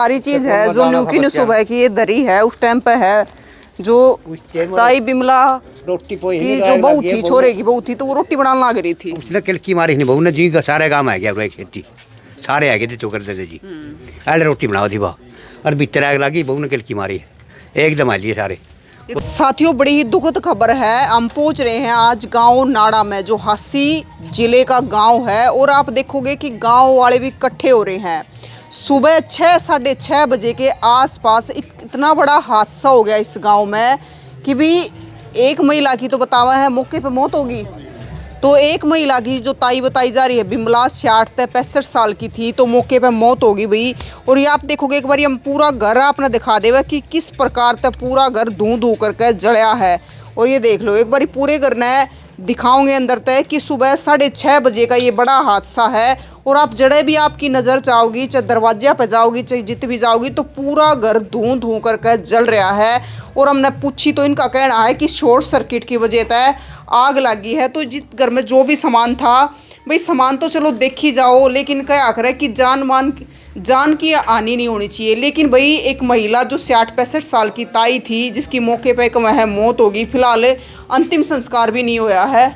सारी चीज है जो न्यूकी ने सुबह की ये दरी है उस टाइम पे है जो ताई बिमला रोटी की जो बहू थी छोरे की बहू थी तो वो रोटी बनाने लग रही थी। उसने किलकी मारी नहीं बहू ने जी का सारे काम आ गया पूरा खेती सारे आ गए थे चोकर दे जी अरे रोटी बनाओ थी वाह और बिचर आग लगी बहू ने किलकी मारी एकदम आ लिए सारे। साथियों बड़ी ही दुखद खबर है, हम पहुंच रहे हैं आज गांव नाड़ा में जो हासी जिले का गांव है और आप देखोगे कि गांव वाले भी इकट्ठे हो रहे हैं। सुबह 6-6:30 बजे के आसपास इतना बड़ा हादसा हो गया इस गांव में कि भी एक महिला की तो बतावा है मौके पे मौत होगी। तो एक महिला की जो ताई बताई जा रही है बिमला 66 साल की थी तो मौके पे मौत होगी भाई। और ये आप देखोगे एक बार हम पूरा घर आपने दिखा देगा कि किस प्रकार तक पूरा घर धू धू करके जड़या है। और ये देख लो एक बार पूरे घर ने दिखाओगे अंदर तक कि सुबह 6:30 बजे का ये बड़ा हादसा है। और आप जड़े भी आपकी नज़र चाहोगी चाहे दरवाजा पे जाओगी चाहे जित भी जाओगी तो पूरा घर धू धू करके जल रहा है। और हमने पूछी तो इनका कहना है कि शॉर्ट सर्किट की वजह से आग लगी है। तो जिस घर में जो भी सामान था भाई सामान तो चलो देखी जाओ लेकिन क्या करे कि जान की हानि नहीं होनी चाहिए। लेकिन भाई एक महिला जो 66-65 साल की ताई थी जिसकी मौके पर एक वह मौत होगी, फिलहाल अंतिम संस्कार भी नहीं होया है।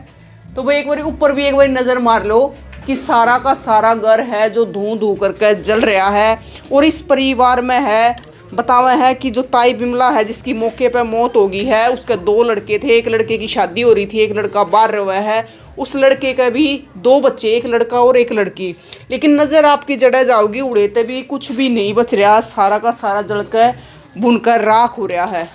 तो भाई एक बार ऊपर भी एक बार नज़र मार लो कि सारा का सारा घर है जो धू धू करके जल रहा है। और इस परिवार में है बतावा है कि जो ताई बिमला है जिसकी मौके पर मौत होगी है उसके 2 लड़के थे, एक लड़के की शादी हो रही थी, एक लड़का बाहर हुआ है, उस लड़के का भी 2 बच्चे, एक लड़का और एक लड़की। लेकिन नज़र आपकी जड़े जाओगी उड़ेते भी कुछ भी नहीं बच रहा, सारा का सारा जल कर भुनकर राख हो रहा है।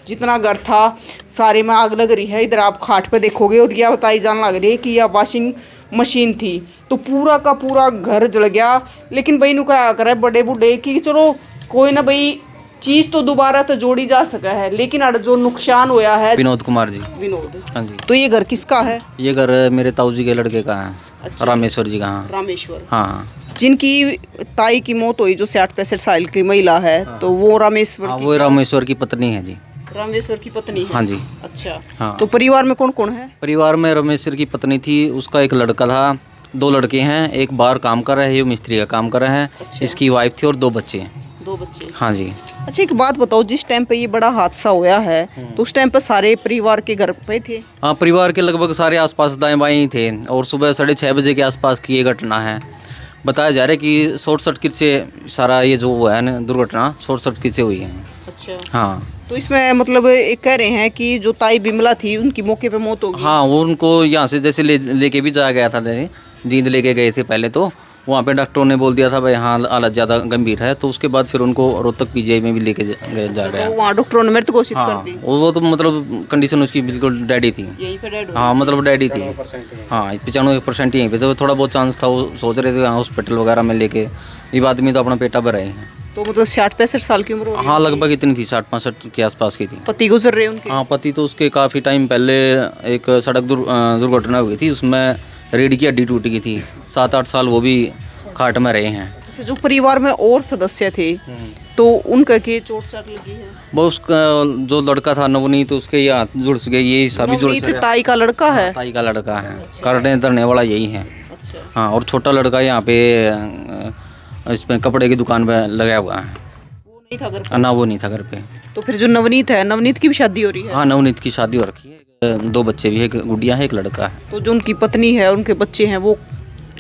जितना घर था सारे में आग लग रही है। इधर आप खाट पे देखोगे और यह बताई जाने लग रही है कि यह वॉशिंग मशीन थी तो पूरा का पूरा घर जल गया। लेकिन भाई नु क्या करे बड़े बूढ़े कि चलो कोई ना भाई चीज़ तो दोबारा तो जोड़ी जा सका है लेकिन अड़ जो नुकसान होया है। विनोद कुमार जी। विनोद, हाँ जी। तो ये घर किसका है? ये घर मेरे ताऊ जी के लड़के का है। अच्छा। रामेश्वर जी का। हाँ रामेश्वर। हाँ जिनकी ताई की मौत हुई जो 66-65 साल की महिला है तो वो रामेश्वर हाँ वो रामेश्वर की पत्नी है जी। रामेश्वर की पत्नी है। हाँ जी। अच्छा हाँ। तो परिवार में कौन कौन है? परिवार में रामेश्वर की पत्नी थी, उसका एक लड़का था, 2 लड़के हैं, एक बाहर काम कर रहा है, ये मिस्त्री का काम कर रहा है। अच्छा। इसकी वाइफ थी और 2 बच्चे हैं। 2 बच्चे। हाँ जी। अच्छा एक बात बताओ, जिस टाइम पे ये बड़ा हादसा हुआ है तो उस टाइम पे सारे परिवार के घर पे थे? हाँ परिवार के लगभग सारे आसपास दाएं बाएं ही थे। और सुबह 6:30 बजे के आसपास की ये घटना है। बताया जा रहा है कि शॉर्ट सर्किट से सारा ये जो हुआ है ना दुर्घटना शॉर्ट सर्किट से हुई है। अच्छा। हाँ तो इसमें मतलब एक कह रहे हैं कि जो ताई बिमला थी उनकी मौके पे मौत हो गई। हाँ वो उनको यहाँ से जैसे लेके भी जाया गया था, जैसे जींद लेके गए थे पहले तो वहाँ पे डॉक्टरों ने बोल दिया था भाई हाँ हालत ज़्यादा गंभीर है। तो उसके बाद फिर उनको रोहतक पीजीआई में भी लेके जा गया। तो वहाँ डॉक्टरों ने मृत घोषित कर दी। वो तो मतलब कंडीशन उसकी बिल्कुल डैडी थी। यहीं पे डेड हो हाँ मतलब डैडी थी। हाँ 95% यहीं पे तो थोड़ा बहुत चांस था, वो सोच रहे थे हॉस्पिटल वगैरह में लेके। ये आदमी तो अपना पेटा भर रहे हैं। तो मतलब 66-65 साल की उम्र हो रही हाँ है? लगभग इतनी थी, 60-65 के आसपास की थी। पति गुजर रहे उनके? हाँ पति तो उसके काफ़ी टाइम पहले एक सड़क दुर्घटना हुई थी, उसमें रीढ़ की हड्डी टूट गई थी। 7-8 साल वो भी खाट में रहे हैं। अच्छा जो परिवार में और सदस्य थे तो उनका के चोट चाट लगी है? वो उसका जो लड़का था नवनीत तो उसके ये हाथ जुड़ गए, ये सभी जुड़ नवनीत ताई का लड़का है? ताई का लड़का है। करने धरने वाला यही है। अच्छा। हाँ और छोटा लड़का यहाँ पे इसमें कपड़े की दुकान पे लगाया हुआ है। वो नहीं था घर पे? ना वो नहीं था घर पे। तो फिर जो नवनीत है, नवनीत की भी शादी हो रही है? हाँ नवनीत की शादी हो रखी है, 2 बच्चे भी है, एक गुड़िया है एक लड़का है। तो जो उनकी पत्नी है उनके बच्चे हैं वो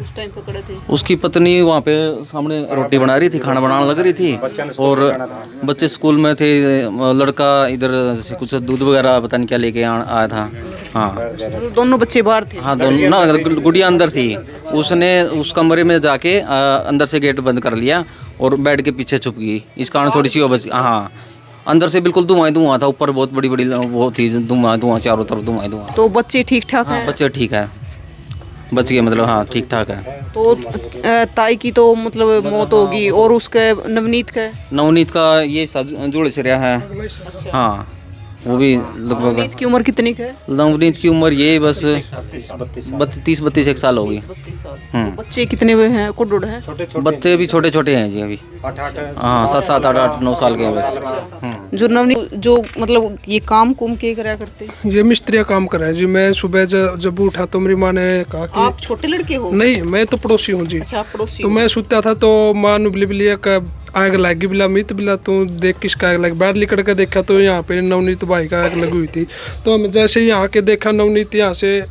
उस टाइम पकड़े थे? उसकी पत्नी वहाँ पे सामने रोटी बना रही थी, खाना बनाने लग रही थी और बच्चे स्कूल में थे। लड़का इधर से कुछ दूध वगैरह पता नहीं क्या लेके आया था। हाँ तो दोनों बच्चे बाहर थे? हाँ दोनों ना, गुड़िया अंदर थी। उसने उस कमरे में जाके अंदर से गेट बंद कर लिया और बेड के पीछे छुप गई। इस कारण थोड़ी सी बच। हाँ अंदर से बिल्कुल धुआं था, ऊपर बहुत बड़ी बड़ी वो थी, धुआं चारों तरफ धुआं। तो बच्चे ठीक ठाक हैं? बच्चे ठीक है, बच गए मतलब। हाँ ठीक ठाक है। तो ताई की तो मतलब मौत होगी और उसके नवनीत का ये जुड़ से रहा है। हाँ वो भी लगभग। नवनीत की उम्र कितनी है? नवनीत की उम्र ये बस 30-32 एक साल होगी। बच्चे कितने हुए हैं? कुछ हैं? बच्चे भी छोटे छोटे हैं जी अभी। हाँ 7-7 8-9 साल के हैं बस। जो नवनीत जो मतलब ये काम कुम के कराया करते? ये मिस्त्री का काम कर रहा है जी। मैं सुबह जब उठा तो मेरी माँ ने कहा कि आप छोटे लड़के हो? नहीं मैं तो पड़ोसी हूँ जी। अच्छा पड़ोसी। तो मैं सोता था तो माँ ने बोली आग लगी बिला मित बिला तू देख किसका आग लगी। बाहर निकल कर देखा तो यहाँ पे नवनीत भाई का आग लगी हुई थी। तो हम जैसे यहाँ के देखा नवनीत यहाँ से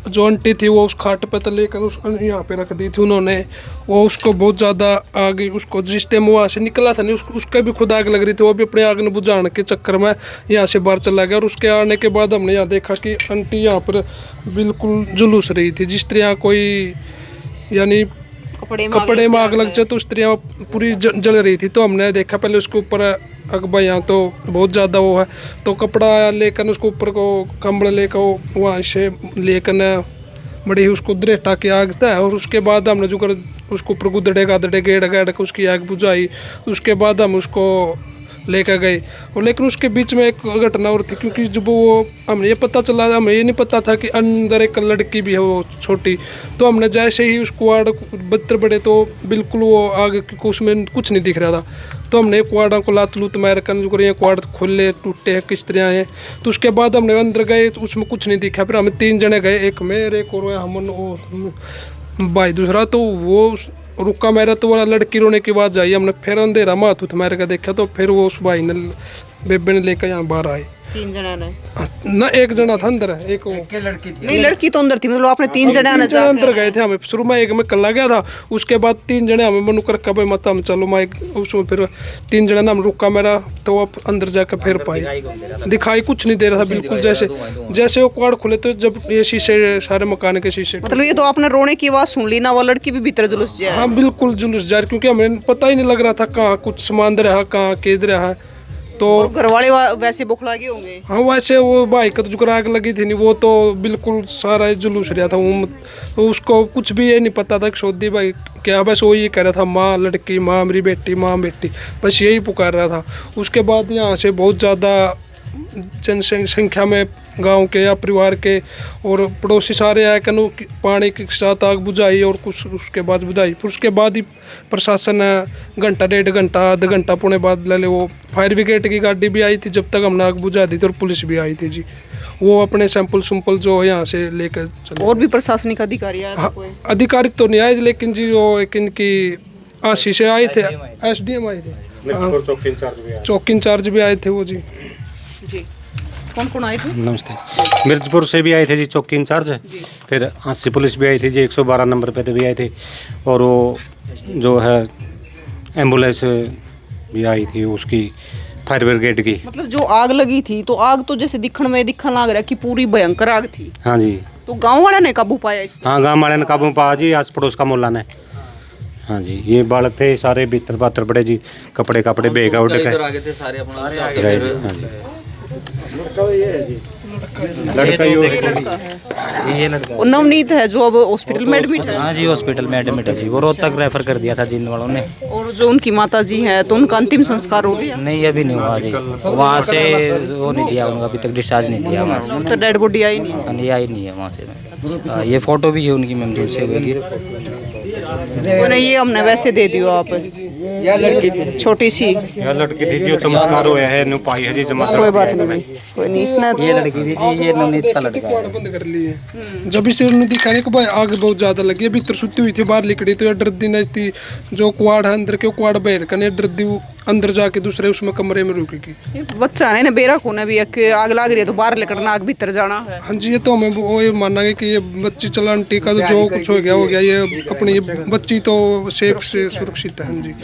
जो आंटी थी वो उस खाट पे तो लेकर उस यहाँ पे रख दी थी उन्होंने। वो उसको बहुत ज़्यादा आग, उसको जिस टाइम वहाँ से निकला था नहीं उसका भी खुद आग लग रही थी। वो भी अपने आग ने बुझाने के चक्कर में यहाँ से बाहर चला गया। और उसके आने के बाद हमने यहाँ देखा कि आंटी यहाँ पर बिल्कुल जुलूस रही थी। जिस तरह कोई यानी कपड़े में आग लग जाए तो उस तरह पूरी जल रही थी। तो हमने देखा पहले उसके ऊपर अकबर यहाँ तो बहुत ज़्यादा वो है, तो कपड़ा लेकर उसको ऊपर को कंबल लेकर वहाँ से लेकर न बड़ी उसको दरेटा के आग था। और उसके बाद हमने जो कर उसको ऊपर गुदड़े गादड़े गेड़ गाड़ के उसकी आग बुझाई। उसके बाद हम उसको लेकर गए। और लेकिन उसके बीच में एक घटना और थी, क्योंकि जब वो हमें ये पता चला, हमें ये नहीं पता था कि अंदर एक लड़की भी है वो छोटी। तो हमने जैसे ही उसको आड़ बत्तर बड़े तो बिल्कुल वो आग को उसमें कुछ नहीं दिख रहा था। तो हमने क्वाड़ा को लात लूत मार कर जो करें क्वाड खोले टूटे हैं किस तरह हैं। तो उसके बाद हमने अंदर गए तो उसमें कुछ नहीं दिखा। फिर हमें 3 जने गए, एक मैं एक और हम भाई दूसरा। तो वो रुका मेरा तो वो लड़की रोने की आवाज़ आई। हमने फिर अंधेरा माथ मार कर देखा तो फिर वो उस भाई ने बेबे ने लेकर यहाँ बाहर आए। 3 जना ने ना, एक जना था अंदर, एक लड़की थी। नहीं, लड़की तो अंदर थी, मतलब आपने 3 जने अंदर गए थे। हमें शुरू में एक में कल्ला गया था, उसके बाद 3 जने हमें मनु कर कब मत हम चलो मैं उसमें फिर 3 जने हम रुका मेरा। तो अब अंदर जाकर फिर पाए दिखाई कुछ नहीं दे रहा था बिल्कुल। जैसे वो क्वाड खुले तो जब ये शीशे सारे मकान के शीशे, मतलब ये तो आपने रोने की आवाज सुन ली ना, वो लड़की भी भीतर जुलूस जाए। हाँ बिल्कुल जुलूस जा रही, क्योंकि हमें पता ही नहीं लग रहा था कहाँ कुछ सामान रहा कहाँ केद रहा। तो घर वाले वैसे बुखला गए होंगे। हाँ वैसे वो भाई का तो जो आग लगी थी नहीं, वो तो बिल्कुल सारा जुलूस रहा था। वो तो उसको कुछ भी ये नहीं पता था कि सौदी भाई क्या, बस वो ये कह रहा था माँ लड़की, माँ मेरी बेटी, माँ बेटी, बस यही पुकार रहा था। उसके बाद यहाँ से बहुत ज़्यादा जनसंख्या में गांव के या परिवार के और पड़ोसी सारे आए कनु पानी के साथ आग बुझाई और कुछ उसके बाद बुझाई। फिर उसके बाद ही प्रशासन घंटा 1.5 घंटा आधा घंटा पौने बाद ले वो फायर ब्रिगेड की गाड़ी भी आई थी। जब तक हमने आग बुझा दी थी और पुलिस भी आई थी जी। वो अपने सैंपल जो यहाँ से लेकर चले। और भी प्रशासनिक अधिकारी आए थे कोई? अधिकारी तो नहीं आए, लेकिन जी वो एक इनकी आशी से आए थे, SDM आए थे, चौकी इंचार्ज भी आए थे वो जी। कौन कौन आए थे? नमस्ते। मिर्जपुर से भी आए थे जी चौकी इंचार्ज, फिर हांसी पुलिस भी आई थी जी, 112 नंबर पे भी आए थे। और वो जो है एम्बुलेंस भी आई थी उसकी, फायर ब्रिगेड की। मतलब जो आग लगी थी तो आग तो जैसे दिखने लग रहा कि पूरी भयंकर आग थी। हाँ जी। तो गांव वाले ने काबू पाया इस पे? हाँ गाँव वाले ने काबू पाया जी, आस पड़ोस का मोहल्ला ने। हाँ जी, ये बालक थे सारे भीतर बातर बड़े जी, कपड़े बेग उड़ के आगे थे सारे अपना। हाँ जी। लड़का ये लड़का नवनीत है जो अब हॉस्पिटल में एडमिट है। हाँ जी, हॉस्पिटल में एडमिट है जी। वो रोहतक रेफर कर दिया था जिन वालों ने। और जो उनकी माता जी हैं तो उनका अंतिम संस्कार हो गया? नहीं अभी नहीं हुआ जी, वहाँ से वो नहीं दिया उनका, अभी तक डिस्चार्ज नहीं दिया वहाँ से। तो डेड बॉडी आई नहीं? नहीं आई नहीं है वहाँ से। ये फोटो भी है उनकी महमूद से हुई। ये हमने वैसे दे दियो आप, छोटी सी लड़की थी जो चमत्कार हुआ है नु पाई है जी चमत्कार। कोई बात नहीं भाई, कोई नहीं। इसने ये लड़की थी जी, ये नवनीत का लड़का है। बंद कर लिए जब इसे उन्होंने दिखाने के बाद आग बहुत ज्यादा लगी। भीतर सुती हुई थी, बाहर निकली तो डर दी नहीं थी। जो क्वाड है अंदर के क्वाड बाहर कने डर दी अंदर जाके दूसरे उसमें कमरे में रुकेगी। बच्चा ने बेरा को भी आग लग रही है तो बाहर निकलना, आग भीतर जाना है। हाँ जी, ये तो हमें वो ये मानना है कि ये बच्ची चला आंटी का तो जो कुछ हो गया ये अपनी बच्ची तो सेफ से सुरक्षित है। हाँ जी।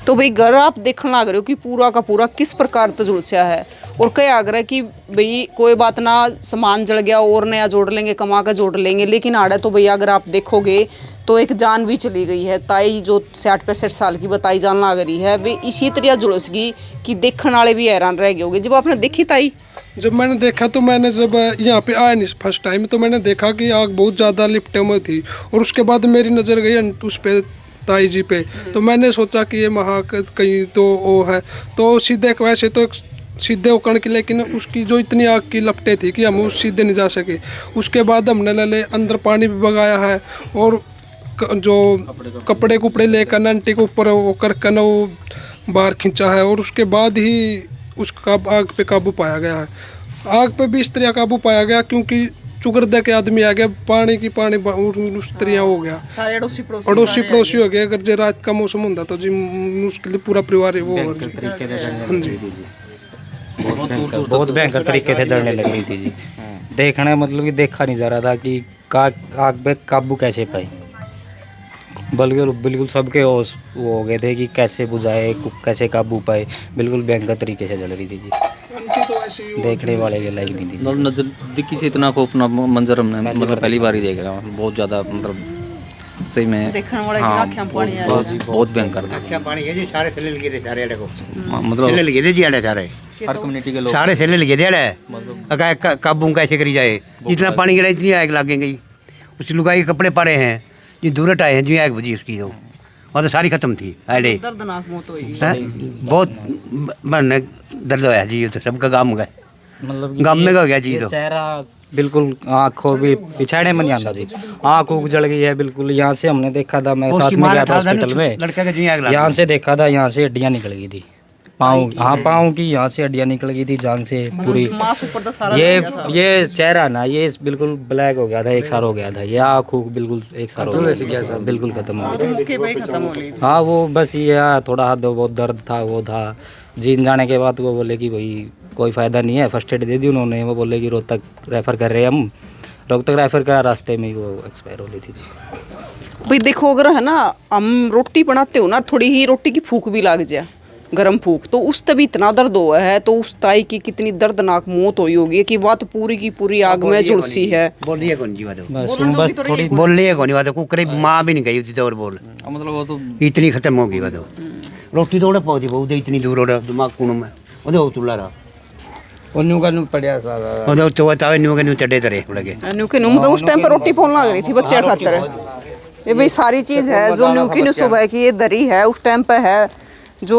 तो भाई घर आप देखने लग रहे हो कि पूरा का पूरा किस प्रकार से झुलसा है। और कई आग्रह कि भाई कोई बात ना, सामान जल गया और नया जोड़ लेंगे, कमा कर जोड़ लेंगे। लेकिन आड़ा तो भैया अगर आप देखोगे तो एक जान भी चली गई है। ताई जो 60-65 साल की बताई जान लग रही है, वे इसी तरह झुलस गई कि देखने वाले भी हैरान रह गए होंगे। जब आपने देखी ताई? जब मैंने देखा तो मैंने जब यहाँ पे आया नहीं फर्स्ट टाइम, तो मैंने देखा कि आग बहुत ज़्यादा लिपटे में थी। और उसके बाद मेरी नज़र गई उस पे ताई जी पे, तो मैंने सोचा कि ये महा कहीं तो वो है। तो सीधे वैसे तो सीधे होकर की, लेकिन उसकी जो इतनी आग की लपटें थी कि हम उस सीधे नहीं जा सके। उसके बाद हमने ले अंदर पानी भी भगाया है और जो कपड़े कुपड़े लेकर नंटी के ऊपर वो करके न वो बाहर खींचा है। और उसके बाद ही उसका आग पे काबू पाया गया है। आग पे भी इस तरह काबू पाया गया क्योंकि चुकरदा के आदमी आ गया, पानी उस तरह हो गया, सारे अड़ोसी अड़ोसी पड़ोसी हो गए। अगर जे रात का मौसम होता तो जी मुश्किल पूरा परिवार वो हो जी। हाँ जी बहुत भयंकर तरीके से जलने लग रही थी जी। देखना मतलब कि देखा नहीं जा रहा था कि आग पे काबू कैसे पाए, बल्कि बिल्कुल सबके होश वो हो गए थे कि कैसे बुझाए, कैसे काबू पाए। बिल्कुल भयंकर तरीके से जल रही थी जी, देखने वाले के लायक नहीं थी। मतलब नज़दीकी से इतना खौफनाक मंजर हमने मतलब पहली बार ही देख रहा हूँ। बहुत ज़्यादा मतलब सही में देखने वाले की हाँ, आँखें पानी आ बहुत भयंकर था। क्या पानी है जी, सारे सेले लगे थे सारे अड़े को, मतलब सेले लगे थे जी अड़े सारे, हर कम्युनिटी के लोग सारे सेले लगे थे अड़े। काबू कैसे करी जाए, जितना पानी गिरा इतनी आग लग गई। उस लुगाई के कपड़े पड़े हैं जी, दूरट आए हैं जी, आग बजी उसकी तो वह तो सारी खत्म थी अड़े। दर्दनाक मौत हुई। बहुत मन दर्द होया जी, ये तो सबका गाम गए, मतलब गाम में हो गया जी। तो चेहरा बिल्कुल आँखों भी पिछाड़े में नहीं आता जी, आँख ऊँख जल गई है बिल्कुल। यहाँ से हमने देखा था, मैं साथ में गया था हॉस्पिटल में, लड़का का जी आग लग यहाँ से देखा था, यहाँ से हड्डियाँ निकल गई थी पाँव, हाँ पाँव की यहाँ से हड्डियाँ निकल गई थी जान से पूरी। मांस ऊपर तो सारा ये चेहरा ना ये बिल्कुल ब्लैक हो गया था, एक सार हो गया था। ये आँख ऊँख बिल्कुल एक सार हो गया था, बिल्कुल खत्म हो गया। के भाई खत्म हो गई। हाँ वो बस ये थोड़ा हाथ बहुत दर्द था, वो था। जीन जाने के बाद वो बोले कि भाई कोई फ़ायदा नहीं है, फर्स्ट एड दे दी उन्होंने। वो बोले कि रोहतक रेफ़र कर रहे हैं हम, रोहतक रेफ़र करा, रास्ते में ही वो एक्सपायर हो रही थी जी। भाई देखो, अगर है ना हम रोटी बनाते हो ना, थोड़ी ही रोटी की फूक भी लग जाए, गरम फूक, तो उस तभी इतना दर्द हुआ है, तो उस ताई की कितनी दर्दनाक मौत हुई होगी कि वह तो पूरी की पूरी आग में झुलसी है। बोल रही है कौन जी बात, बस थोड़ी बोल रही है कौन बात, कुकरे माँ भी नहीं गई थी तो और बोल मतलब वो तो इतनी खत्म हो गई। वो रोटी तो पहुंची बहुत इतनी दूर हो दिमाग कुण में वो तुला रहा पड़ा तो तावे न्यू के न्यू चढ़े तरे लगे। न्यूकी न्यू मतलब उस टाइम पर रोटी फोन लग रही थी बच्चे खातर। ये भाई सारी चीज है जो न्यूकी ने सुबह की ये दरी है, उस टाइम पे है जो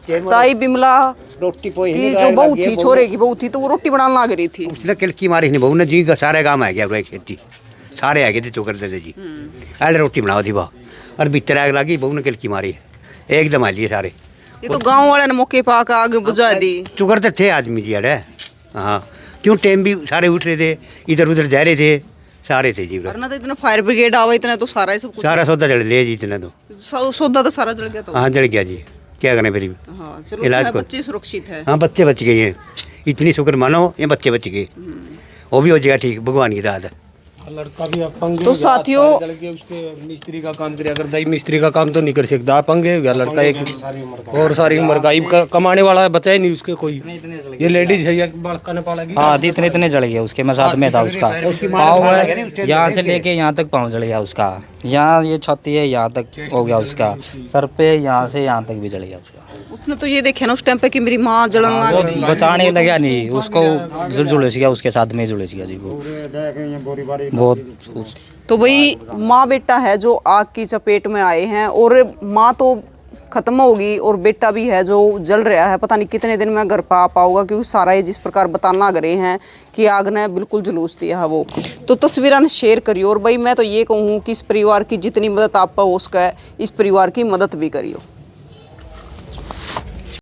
ताई बिमला रोटी की जो बहू थी, छोरे की बहू थी, तो वो रोटी बनाने लग रही थी। उसने किलकी मारी नहीं बहू ने जी, सारे गाँव आ गया खेती, सारे आ गए थे चोकर दे जी, अरे रोटी बनाओ थी वाह, और भीतर आग लगी, बहू ने किलकी मारी एकदम आ लिए सारे। ये तो गांव वाले ने मौके पा के आग बुझा दी। चुकर तो थे आदमी जी अरे, हाँ क्यों टाइम भी सारे उठ रहे थे, इधर उधर जा रहे थे, सारे थे जी। वरना तो इतना फायर ब्रिगेड आवा, इतना तो सारा ही सब कुछ, सारा सौदा जल लिया जी इतना तो, सौदा तो सारा जल गया। तो हाँ जल गया जी, क्या करें फिर। हाँ चलो, इलाज को बच्चे सुरक्षित है। हाँ बच्चे बच गए हैं, इतनी शुक्र मानो ये बच्चे बच गए, वो भी हो जाएगा ठीक, भगवान की दाद। लड़का भी अपंग तो साथियों उसके मिस्त्री का काम किया करता है, मिस्त्री का काम तो नहीं कर सकता, अपंग है गया लड़का एक, और सारी उम्र का कमाने वाला बचा ही नहीं उसके कोई। ये लेडीज है या बालका ने पाला। हाँ इतने जल गया उसके, मैं साथ में था उसका। पाँव है यहाँ से लेके यहाँ तक पाँव जल गया उसका, यहाँ ये छाती है यहाँ तक हो गया उसका, सर पे यहाँ से यहाँ तक भी जल गया उसका। उसने तो ये देखे ना उस टाइम पे कि मेरी माँ जलन वो बचाने लगा नहीं उसको, जुड़े गया उसके साथ में जुड़े गया जी वो बहुत। तो भाई माँ बेटा है जो आग की चपेट में आए हैं, और माँ तो खत्म होगी और बेटा भी है जो जल रहा है। पता नहीं कितने दिन में घर पा पाऊंगा, क्योंकि सारा ये जिस प्रकार बताना लग रहे हैं कि आग ने बिल्कुल जुलूस दिया है वो। तो तस्वीरें शेयर करियो, और भाई मैं तो ये कहूँ कि इस परिवार की जितनी मदद आप पर हो सके इस परिवार की मदद भी करियो।